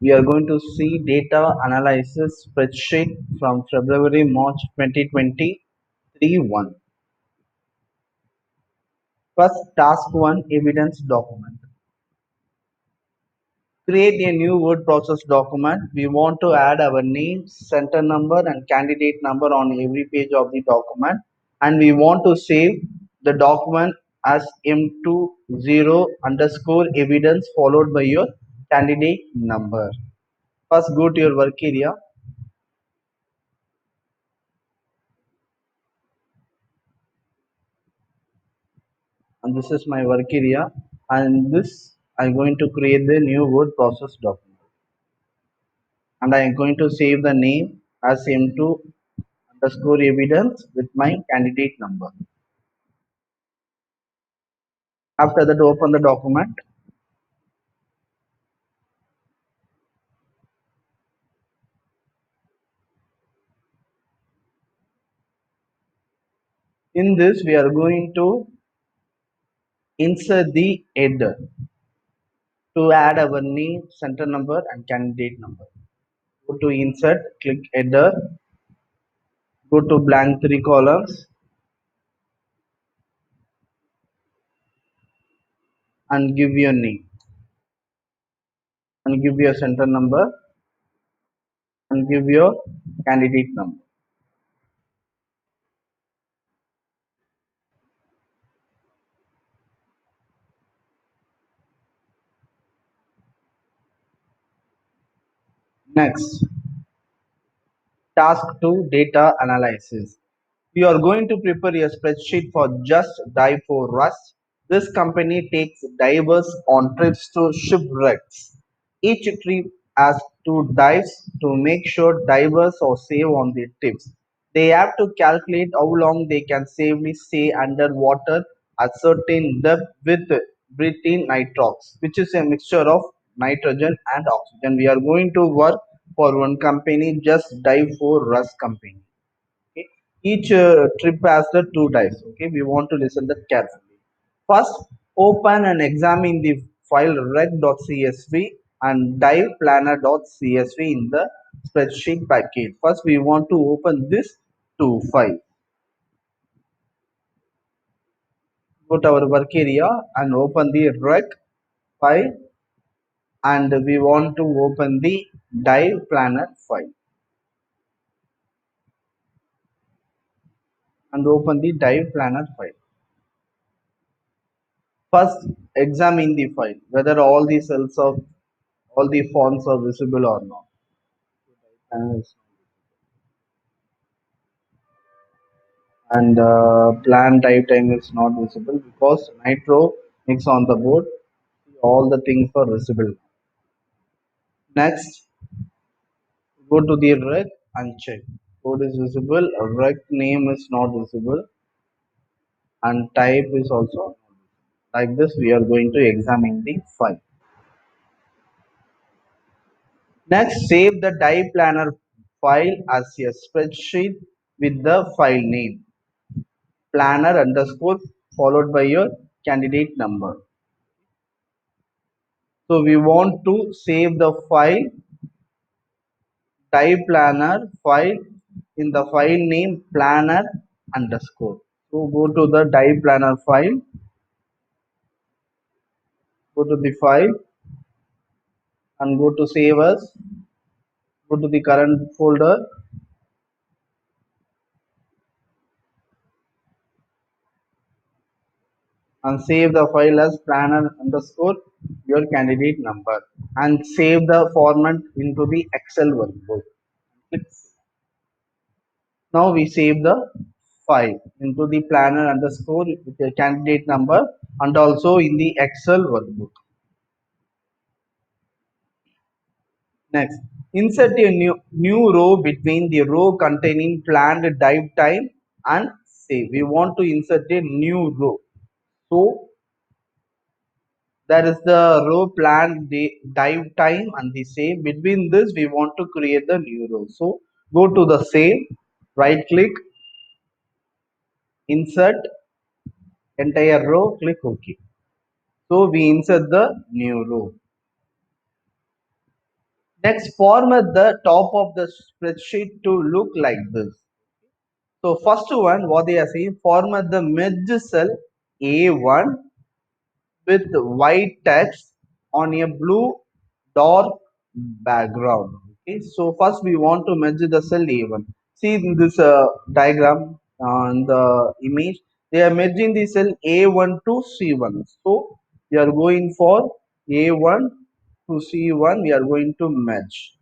We are going to see data analysis spreadsheet from February March 2023 1. First, task 1, evidence document. Create a new word process document. We want to add our name, center number and candidate number on every page of the document, and we want to save the document as M20 underscore evidence followed by your candidate number. First, go to your work area, and this is my work area, and this I'm going to create the new word process document, and I am going to save the name as M2 underscore evidence with my candidate number. After that, open the document. In this, we are going to insert the header to add our name, center number and candidate number. Go to insert, click header, go to blank 3 columns and give your name and give your center number and give your candidate number. Next, task 2, data analysis. We are going to prepare a spreadsheet for just dive for Rust. This company takes divers on trips to shipwrecks. Each trip has 2 dives to make sure divers are safe on their trips. They have to calculate how long they can safely stay underwater at certain depth with breathing nitrox, which is a mixture of nitrogen and oxygen. We are going to work for one company, just dive for Rust company. Okay, each trip has the 2 dives. Okay, we want to listen that carefully. First, open and examine the file rec.csv and diveplanner.csv in the spreadsheet package. First, we want to open this two file. Go to our work area and open the rec file, and we want to open the dive planner file and open the dive planner file. First, examine the file whether all the cells of all the fonts are visible or not. And plan type time is not visible because nitro mix on the board. All the things are visible. Next, go to the rec and check. Code is visible. Rec name is not visible, and type is also like this. We are going to examine the file. Next, save the dive planner file as a spreadsheet with the file name planner underscore followed by your candidate number. So we want to save the file dive planner file in the file name planner underscore. So go to the dive planner file, go to the file and go to save as, go to the current folder and save the file as planner underscore your candidate number and save the format into the Excel workbook. Now we save the file into the planner underscore with the candidate number and also in the Excel workbook. Next, insert a new row between the row containing planned dive time and save. We want to insert a new row. So that is the row planned dive time and the save. Between this, we want to create the new row. So go to the save, right click, insert entire row, click OK. So we insert the new row. Next, format the top of the spreadsheet to look like this. So first one, what they are saying, format the merge cell A1 with white text on a blue dark background. Okay, so first we want to measure the cell A1. See in this diagram on the image, they are merging the cell A1 to C1. So we are going for A1 to C1, we are going to merge.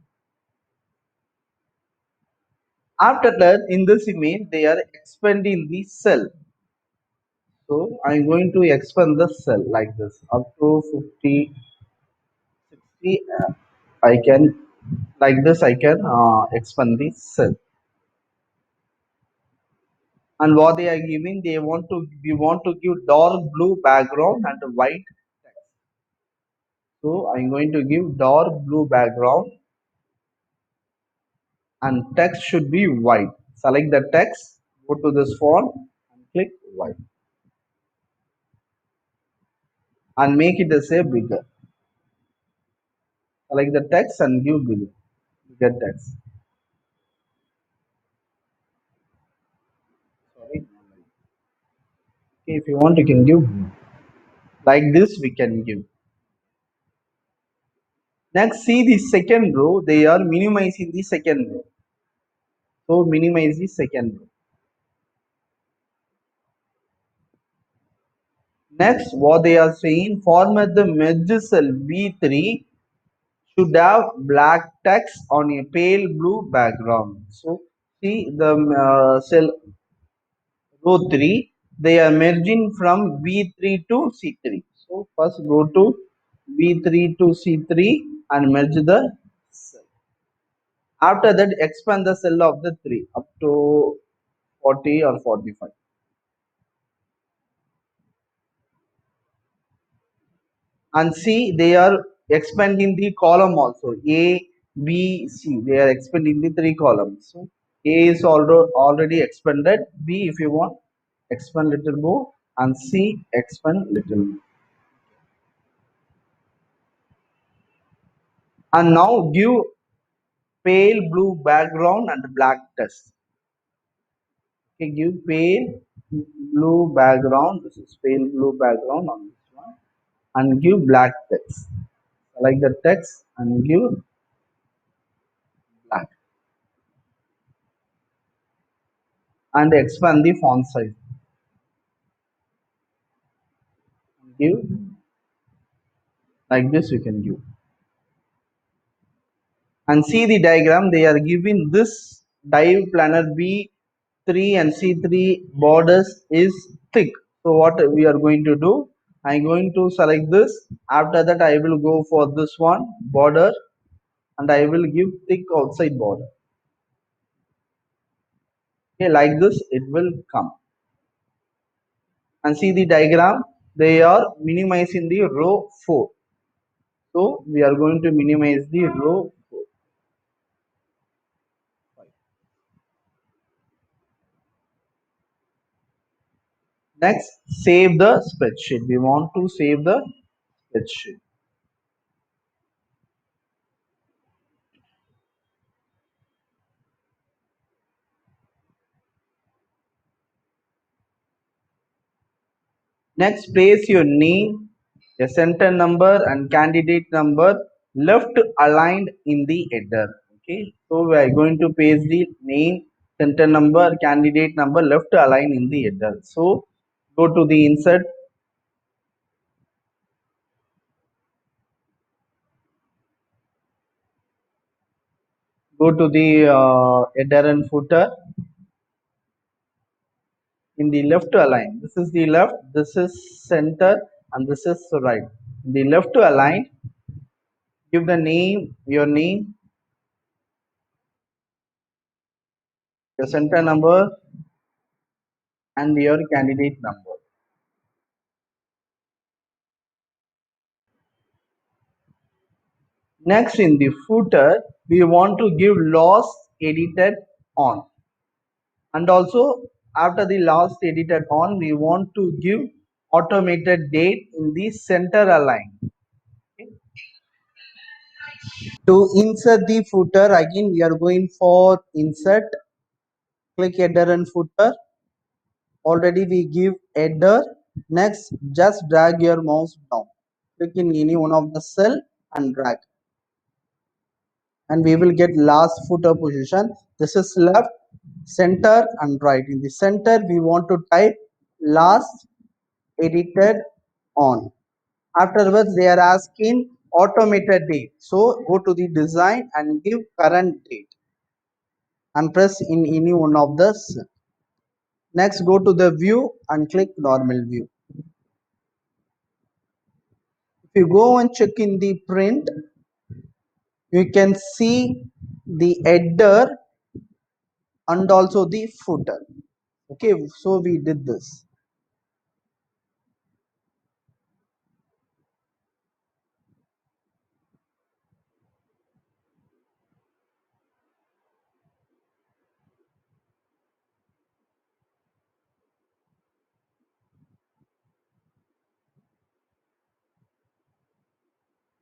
After that, in this image, they are expanding the cell. So I'm going to expand the cell like this up to 50, 60. I can like this. I can expand the cell. And what they are giving, we want to give dark blue background and white text. So I'm going to give dark blue background and text should be white. Select the text, go to this font and click white and make it as a bigger. Select the text and give bigger text. Sorry. Okay, if you want, you can give like this. We can give. Next, see the second row. They are minimizing the second row. So minimize the second row. Next, what they are saying, format the merge cell B3 should have black text on a pale blue background. So see the cell row 3, they are merging from B3 to C3. So first go to B3 to C3 and merge the cell. After that, expand the cell of the 3 up to 40 or 45. And see, they are expanding the column also. A, B, C. They are expanding the 3 columns. So A is already expanded. B, if you want, expand little more. And C, expand little more. And now give pale blue background and black text. Okay, give pale blue background. This is pale blue background on this one. And give black text. Select the text and give black. And expand the font size. Give like this you can give. And see the diagram, they are giving this dive planner B3 and C3 borders is thick. So what we are going to do, I'm going to select this. After that I will go for this one border and I will give thick outside border. Okay, like this it will come. And see the diagram, they are minimizing the row 4. So we are going to minimize the row 4. Next, save the spreadsheet. We want to save the spreadsheet. Next, place your name, a center number, and candidate number left aligned in the header. Okay, so we are going to paste the name, center number, candidate number left aligned in the header. So go to the insert, go to the header and footer. In the left align, this is the left, this is center, and this is right. In the left align, give the name, your name, your center number, and your candidate number. Next, in the footer, we want to give last edited on. And also, after the last edited on, we want to give automated date in the center align. Okay. To insert the footer, again we are going for insert, click header and footer. Already we give header. Next, just drag your mouse down. Click in any one of the cell and drag, and we will get last footer position. This is left, center and right. In the center we want to type last edited on. Afterwards they are asking automated date, so go to the design and give current date and press in any one of the cell. Next, go to the view and click normal view. If you go and check in the print, you can see the header and also the footer. Okay, so we did this.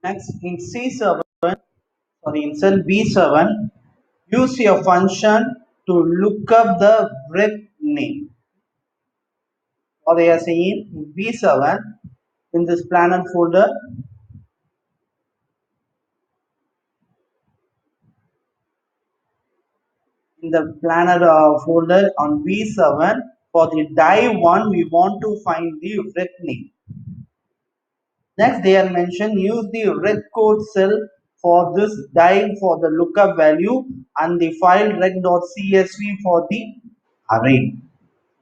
Next, in C7, sorry, in cell B7, use your function to look up the rep name. Or they are saying in B7, in this planner folder, in the planner folder on B7, for the die 1, we want to find the rep name. Next, they are mentioned use the rec code cell for this die for the lookup value and the file rec.csv for the array.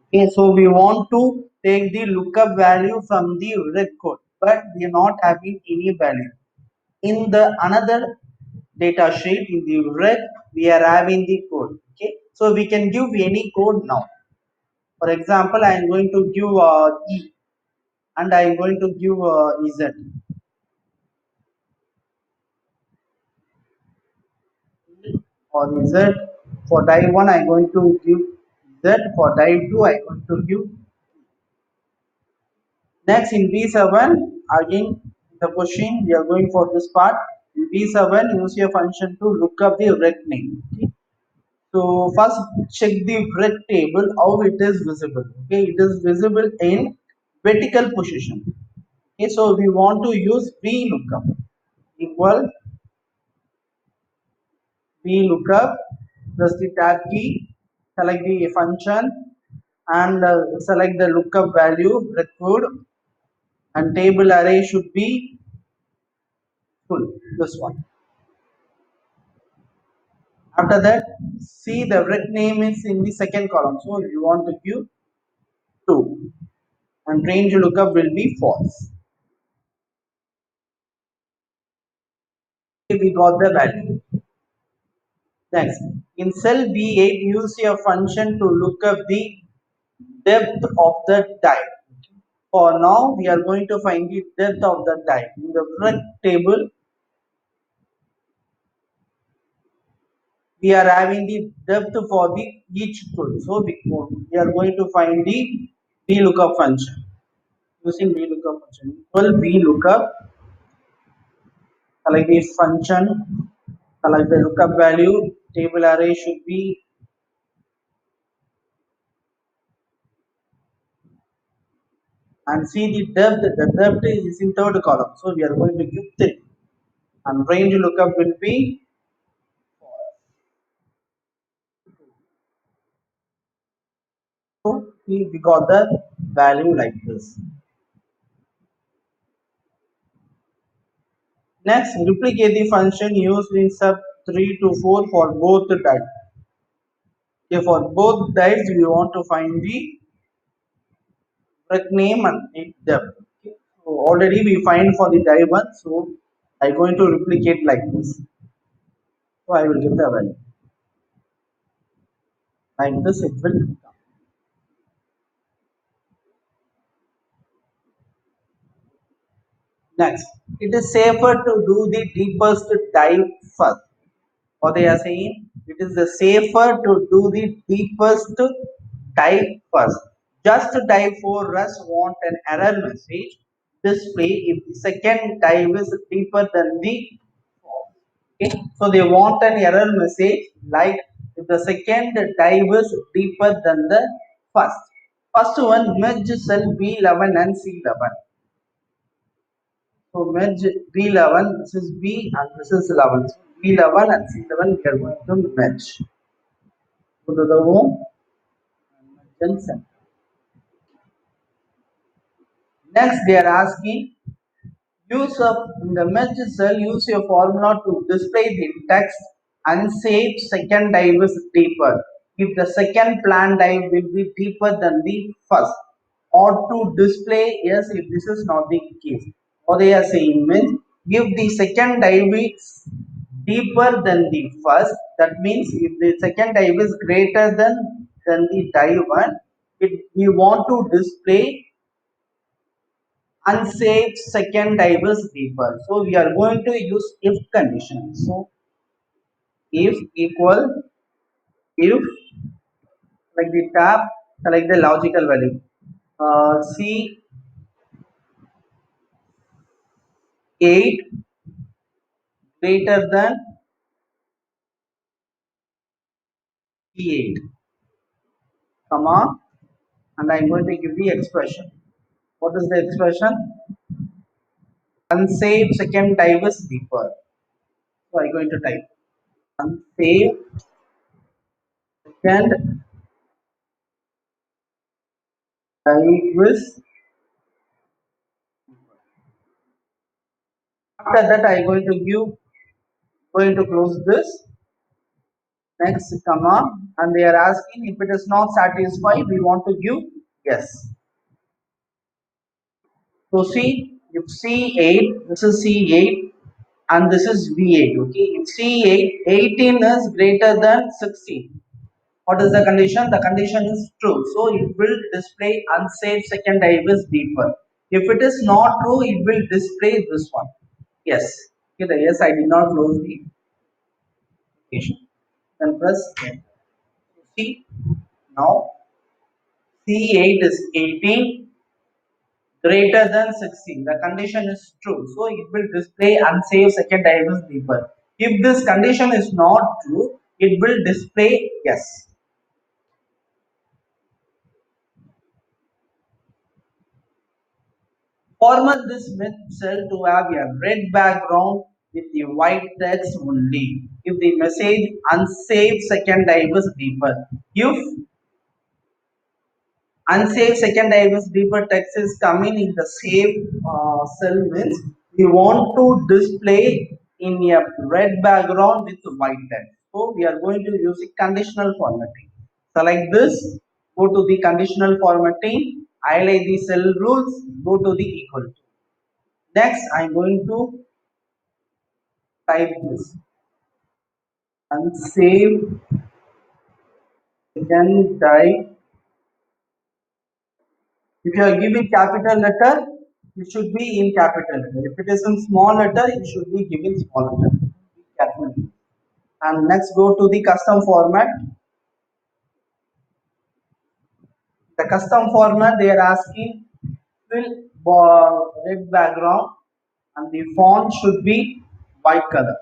Okay, so we want to take the lookup value from the rec code, but we are not having any value. In the another data sheet in the rec, we are having the code. Okay, so we can give any code now. For example, I am going to give E and I am going to give Z. Or Z. For die 1, I am going to give Z. For die 2, I am going to give. Next, in B7, again the question we are going for this part. In B7, use your function to look up the rec name. Okay. So first check the rec table how it is visible. Okay, it is visible in vertical position. Okay, so we want to use VLOOKUP equal VLOOKUP, press the tab key, select the function and select the lookup value record, and table array should be full, this one. After that, see the rec name is in the second column, so you want to give 2 and range lookup will be false. Okay, we got the value. Next, in cell B8, use your function to look up the depth of the die. For now, we are going to find the depth of the die. In the rec table, we are having the depth for the each tool. So we are going to find the VLOOKUP function using VLOOKUP function. Equal VLOOKUP, select the function, select the lookup value, table array should be and see the depth. The depth is in third column, so we are going to give 3 and range lookup will be. So we got the value like this. Next, replicate the function used in sub 3 to 4 for both dies. Okay, for both dies, we want to find the rec name and its depth. Okay. So already we find for the die 1, so I'm going to replicate like this. So I will get the value. Like this it will come. Next, it is safer to do the deepest dive first. Or they are saying it is the safer to do the deepest dive first. Just dive for us want an error message display if the second dive is deeper than the first. Okay, so they want an error message like if the second dive is deeper than the first. First one, merge cell B11 and C11. So merge B11, this is B and this is 11. So B11 and C11 we are going to merge. Go to the home and merge cell. Next they are asking use of in the merge cell, use your formula to display the text and save second dive is deeper. If the second planned dive will be deeper than the first, or to display yes if this is not the case. What they are saying means if the second dive is deeper than the first, that means if the second dive is greater than the dive one, we want to display unsafe second diverse deeper. So we are going to use if condition. So if equal if like the tab like the logical value C8 greater than C8 comma and I'm going to give the expression. What is the expression? Unsafe second diverse deeper. So I'm going to type unsafe second diverse. After that I'm going to close this next comma and they are asking if it is not satisfied we want to give yes. So see if C8 this is C8 and this is V8 okay if C8 18 is greater than 16 what is the condition? The condition is true so it will display unsafe second dive is deeper. If it is not true it will display this one yes. Okay the yes I did not close the application then press enter. See now C8 is 18 greater than 16. The condition is true. So it will display unsafe second dive deeper. If this condition is not true, it will display yes. Format this myth cell to have a red background with the white text only. If the message unsafe second dive deeper. If unsafe second diverse deeper text is coming in the same cell means we want to display in a red background with white text. So we are going to use a conditional formatting. Select this, go to the conditional formatting, highlight the cell rules, go to the equal to. Next, I'm going to type this unsafe second dive. If you are giving capital letter, it should be in capital letter. If it is in small letter, it should be given small letter. Be careful. And next go to the custom format. The custom format they are asking fill red background and the font should be white color.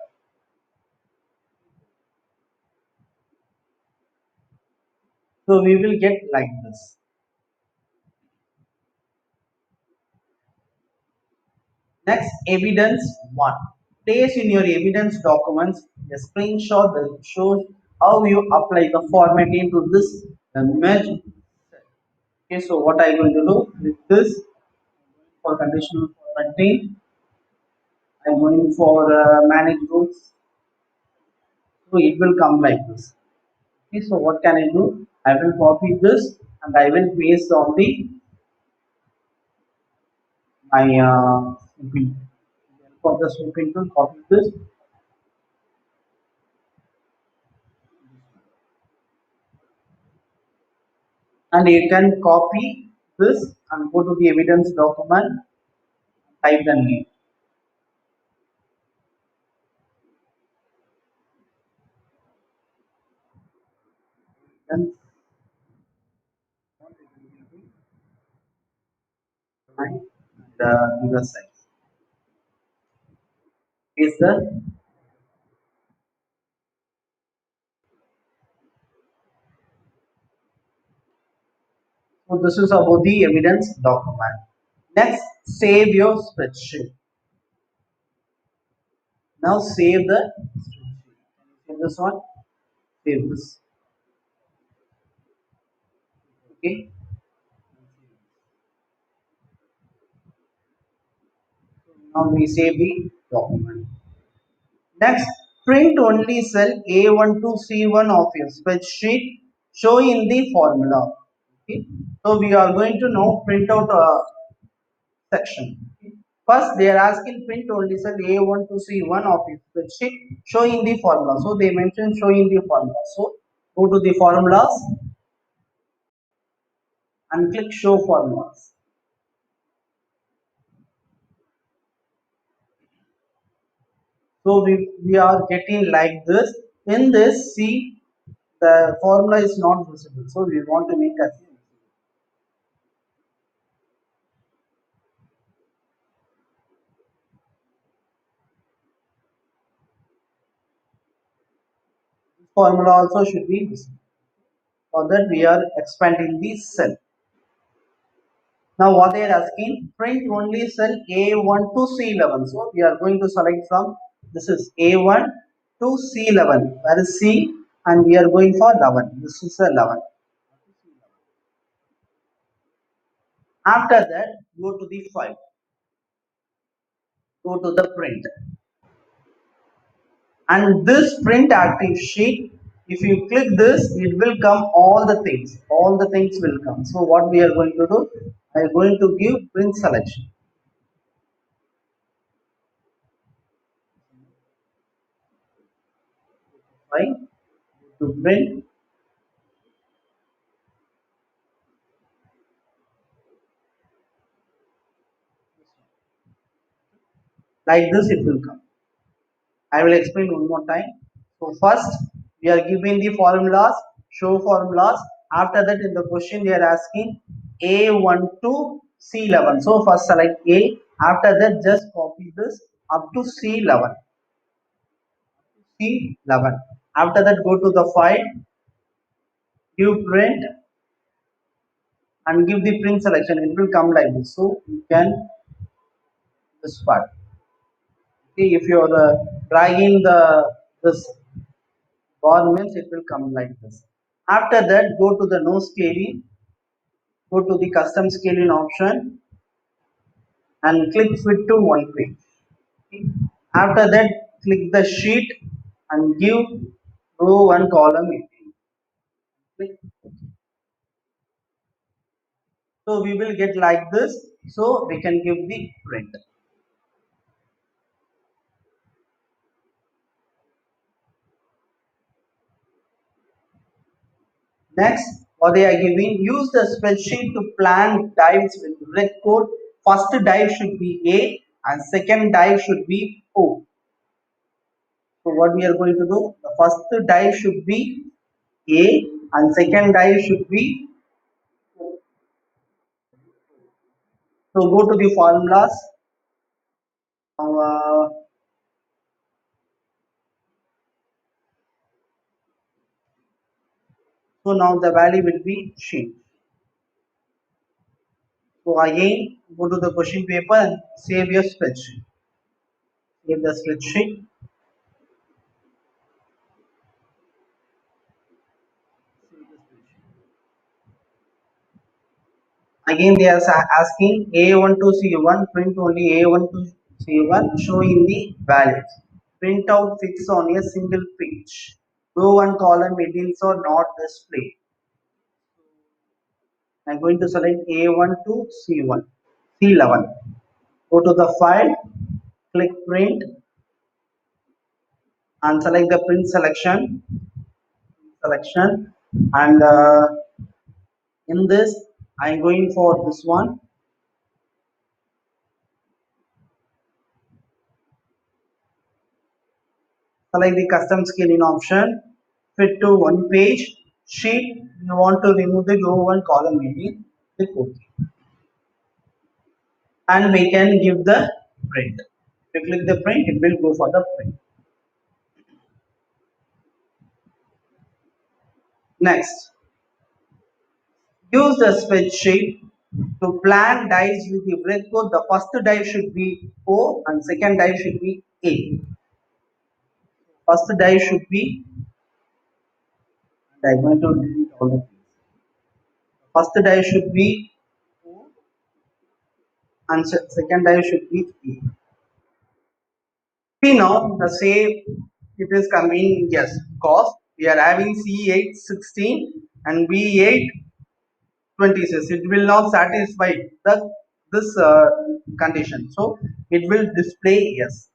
So we will get like this. Next, evidence 1. Place in your evidence documents a screenshot that shows how you apply the formatting to this image. Okay, so what I'm going to do with this for conditional formatting, I'm going for manage rules. So it will come like this. Okay, so what can I do? I will copy this and I will paste on the my sweeping. For the sweeping tool, copy this and you can copy this and go to the evidence document, type the name. Then the user size is the So this is about the evidence document. Next, save your spreadsheet. Now save the spreadsheet. Save this one. Save this. Okay. Now we save the document. Next, print only cell A1 to C1 of your spreadsheet. Show in the formula. Okay. So we are going to now print out a section. Okay. First, they are asking print only cell A1 to C1 of your spreadsheet. Show in the formula. So they mentioned show in the formula. So go to the formulas and click show formulas. So we are getting like this. In this, see the formula is not visible. So we want to make a formula also should be visible. For that we are expanding the cell. Now what they are asking, print only cell A1 to C11. So we are going to select from this is A1 to C11. Where is C? And we are going for 11. This is 11. After that, go to the file. Go to the print. And this print active sheet, if you click this, it will come all the things will come. So what we are going to do, I am going to give print selection. Fine, to print, like this it will come. I will explain one more time. So first we are giving the formulas, show formulas. After that in the question they are asking A1 to C11. So first select A, after that just copy this up to C11. C11. After that, go to the file, give print, and give the print selection. It will come like this. So you can this part. See, if you are dragging the this bar means it will come like this. After that, go to the no scaling, go to the custom scaling option, and click fit to one page. Okay. After that, click the sheet and give row one column 18. Click. So we will get like this. So we can give the print. Next, what they are giving, use the spreadsheet to plan dives with red code. First dive should be A and second dive should be O. So what we are going to do, the first dive should be A and second dive should be O. So go to the formulas. Now, so now the value will be changed. So again, go to the question paper and save your spreadsheet. Save the spreadsheet. Again, they are asking A1 to C1, print only A1 to C1, showing the values. Print out fix on a single page. Row one column headings are not displayed. I'm going to select A1 to C1, C11. Go to the file, click print, and select the print selection, and in this, I'm going for this one. Select the custom scaling option, fit to one page, sheet, you want to remove the row one column maybe, click OK. And we can give the print. If you click the print, it will go for the print. Next, use the spreadsheet to plan dies with the breath code. The first die should be O and second die should be A. First die should be, and I'm going to delete all the things. First die should be O and second die should be A. We know the same it is coming, yes, because we are having C8 16 and B8 26. It will not satisfy the this condition, so it will display yes.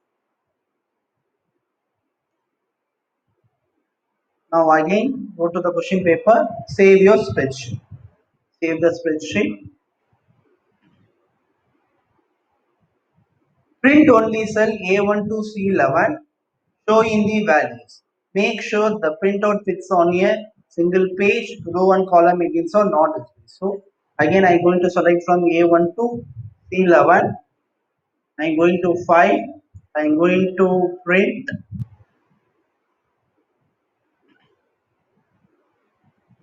Now again go to the question paper, save your spreadsheet. Save the spreadsheet. Print only cell A1 to C11. Show in the values. Make sure the printout fits on a single page, row and column headings are not displayed. So again I am going to select from A1 to C11. I am going to file. I am going to print.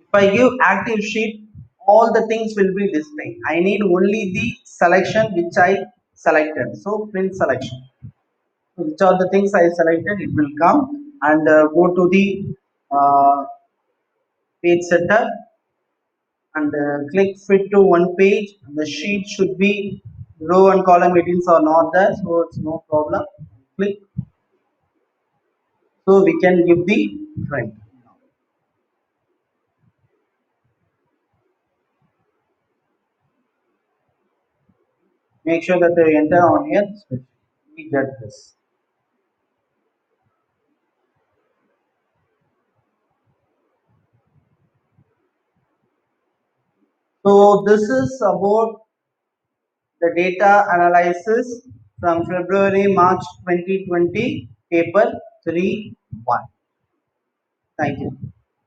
If I give active sheet, all the things will be displayed. I need only the selection which I selected. So print selection. Which are the things I selected, it will come and go to the uh, page setup and click fit to one page. The sheet should be row and column headings are not there, so it's no problem. Click, so we can give the print. Make sure that they enter on here. We get this. So this is about the data analysis from February March 2020 paper 3-1. Thank you.